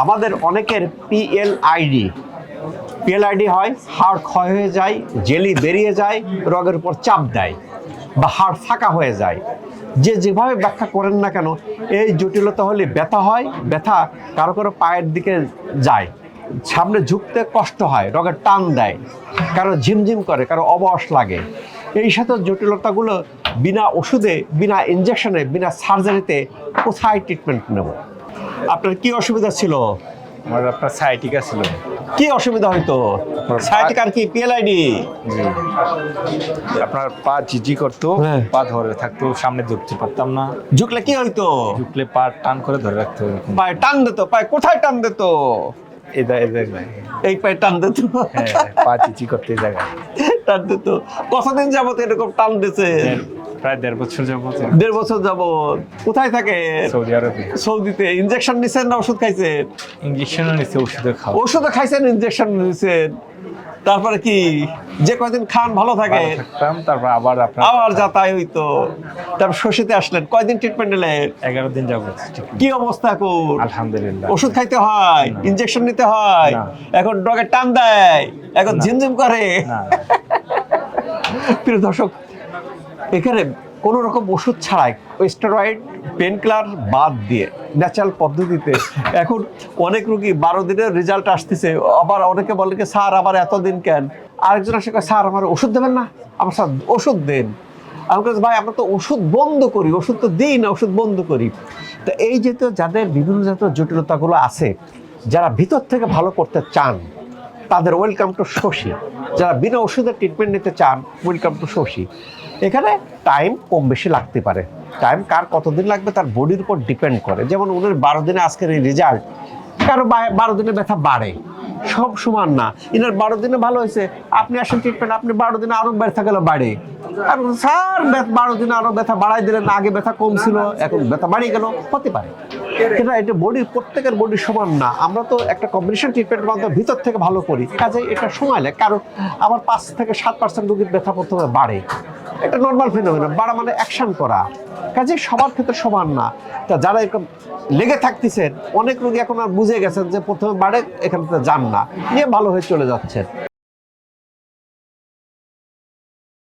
আমাদের অনেকের পিএলআইডি হয়, হাড় ক্ষয় হয়ে যায়, জেলি বেরিয়ে যায়, রগের উপর চাপ দেয় বা হাড় ফাঁকা হয়ে যায়। যে যেভাবে ব্যাখ্যা করেন না কেন, এই জটিলতা হলে ব্যথা হয়, ব্যথা কারো কারো পায়ের দিকে যায়, সামনে ঝুঁকতে কষ্ট হয়, রগের টান দেয়, কারো ঝিমঝিম করে, কারো অবশ লাগে। এই সাথে জটিলতাগুলো বিনা ওষুধে, বিনা ইনজেকশনে, বিনা সার্জারিতে কোথায় ট্রিটমেন্ট নেব? আপনার কি অসুবিধা ছিল? আমার আপনার সাইটিকা ছিল। কি অসুবিধা হইতো? সাইটিকার কি পিএলআইডি? জি, আপনার পা জিজি করতো, হ্যাঁ। পা ধরে থাকতো, সামনে ঝুঁকতে পারতাম না। ঝুঁকলে কি হইতো? ঝুঁকলে পা টান করে ধরে রাখতে হবে। পায়ে টান দিত? পায়ে কোথায় টান দিত? এই জায়গায়। এই পায়ে টান দিত? হ্যাঁ, পা জিজি করতে এই জায়গায়। টান দিত। কতদিন যাবত এরকম টান দিছে? প্রায় 1.5 বছর যাবত। 1.5 বছর যাবত। কোথায় থাকে? সৌদি আরবে। সৌদিতে। ইনজেকশন নিছেন না ওষুধ খাইছেন? ইঞ্জেকশনও নিচ্ছে, ওষুধও খাও। ওষুধও খাইছেন, ইনজেকশন নিছেন, তারপরে কি যে কয়দিন খান ভালো থাকে? ভালো থাকতাম, তারপর আবার আবার যাতাই হইতো। তারপর শশীতে আসলেন, কয়দিন ট্রিটমেন্ট নিলেন? 11 দিন যাবত। কি অবস্থা এখন? আলহামদুলিল্লাহ। ওষুধ খাইতে হয়, ইনজেকশন নিতে হয়, না। এখন ডগে টান দেয়, এখন না। ঝিমঝিম করে। না, প্রিয় দর্শক, এখানে কোনো রকম ওষুধ ছাড়াই, ওই স্টেরয়েড, পেন কিলার বাদ দিয়ে ন্যাচারাল পদ্ধতিতে এখন অনেক রোগী 12 দিনের রেজাল্ট আসতেছে। আবার অনেকে বলে কি স্যার আবার এতদিন কেন? আরেকজন আসে কয়, স্যার আমার ওষুধ দেবেন না? আমার স্যার ওষুধ দেন। আমি বলছি ভাই আমরা তো ওষুধ বন্ধ করি, ওষুধ তো দিই না, ওষুধ বন্ধ করি। তো এই যে তো যাদের বিভিন্ন জাতীয় জটিলতাগুলো আছে, যারা ভিতর থেকে ভালো করতে চান, তাদের ওয়েলকাম টু শশী। যারা বিনা ওষুধের ট্রিটমেন্ট নিতে চান, ওয়েলকাম টু শশী। এখানে টাইম কম বেশি লাগতে পারে। টাইম কার কতদিন লাগবে তার বডির উপর ডিপেন্ড করে। যেমন উনার 12 দিনে আজকের এই রেজাল্ট, কারো 12 দিনে ব্যথা বাড়ে, সব সমান না। ইনার 12 দিনে ভালো হয়েছে, আপনি আসেন ট্রিটমেন্ট, আপনি 12 দিনে আরো ব্যথা গেলে বাড়ে। আর স্যার 12 দিনে আরো ব্যথা বাড়াই দিলেন, আগে ব্যথা কম ছিল এখন ব্যথা বাড়িয়ে গেল, হতে পারে। কিন্তু এটা বডির, প্রত্যেকের বডি সমান না। আমরা তো একটা কম্বিনেশন ট্রিটমেন্টের মাধ্যমে ভিতর থেকে ভালো করি, কাজে এটা সময় লাগে। কারণ আমার 5 থেকে 7% রোগীর ব্যথা প্রথমে বাড়ে, এটা নর্মাল ফিনোমেনা। বাড়া মানে অ্যাকশন করা, কাজে সবার ক্ষেত্রে সমান না। তা যারা এরকম লেগে থাকতেছেন, অনেক রোগী এখন আর বুঝে গেছেন যে প্রথমে বাড়ে, এখান থেকে যান না, নিয়ে ভালো হয়ে চলে যাচ্ছেন।